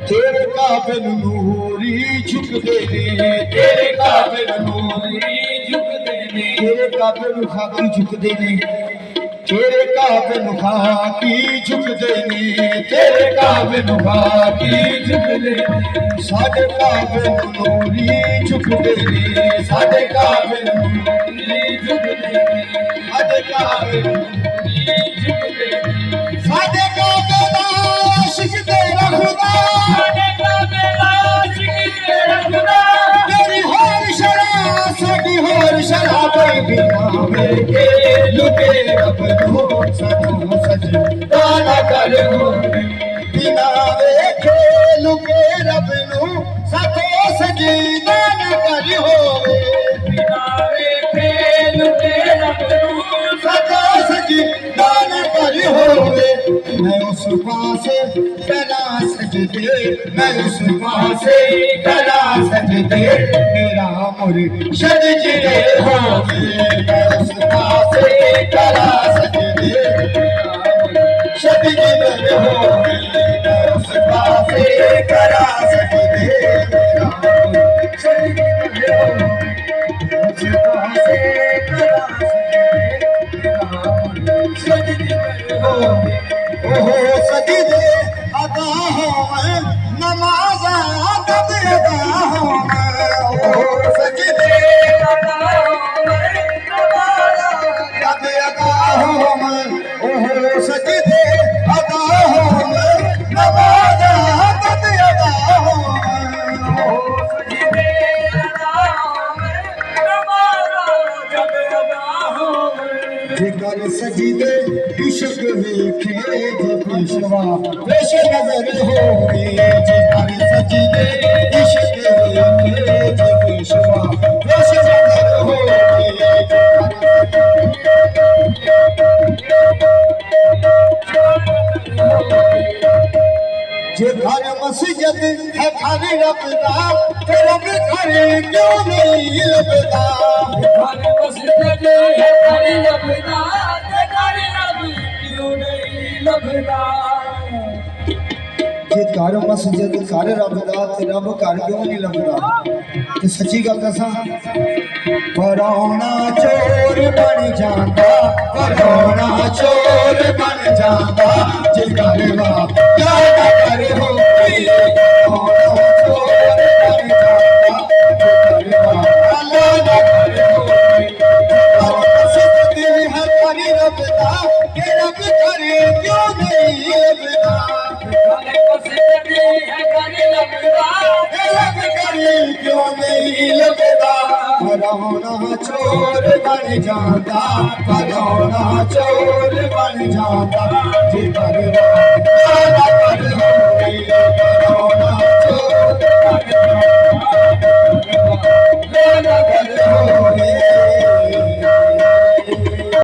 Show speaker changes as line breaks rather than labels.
तेरे काबिल नूरी झुकदे ने तेरे काबिल नूरी झुकदे ने तेरे काबिल खाकी झुकदे ने तेरे काबिल खाकी झुकदे ने तेरे काबिल खाकी झुकदे ने साडे काबिल नूरी झुकदे ने साडे काबिल नूरी झुकदे ने साडे काबिल नूरी झुकदे ने साडे काबिल आशिक तेरा खुदा मैं उस पासे कला सजदे मैं उस पासे कला सजदे मेरा मुर्शिद जिले हो मैं उस पासे कला सजदे मुर्शिद जिले हो मैं उस पासे कला सजदे मेरा मुर्शिद जिले हो उस पासे कला सजदे मेरा मुर्शिद जिले हो सजदे अदा हो नमाज अदब अदा हो सजदे अदा हो नमाज अदब अदा हो सजदे अदा हो नमाज अदब अदा हो सजदे अदा हो नमाज अदब अदा हो जिगर सजदे इश्क वेखे जे पेशवा पेश नजर होवे जिगर सजदे इश्क वेखे जे पेशवा पेश नजर होवे जे घर मस्जिद है घर रब दा ते रब घर क्यों नहीं लभदा घर मस्जिद है घर रब दा ते घर रब क्यों नहीं लभदा जे घर मस्जिद घर रब दा ते रब घर क्यों नहीं लभदा ते सच्ची गल दसां पराउणा चोर बन जांदा पराउणा चोर बन जांदा जे घर वा याद करे हो पराउणा चोर बन जांदा जे घर वा याद करे हो मस्जिद है घर रब दा के रब करे क्यों नहीं लभदा मस्जिद है घर रब दा के रब करे क्यों नहीं लभदा पराउणा चोर बन जांदा पराउणा चोर बन जांदा जे घर वा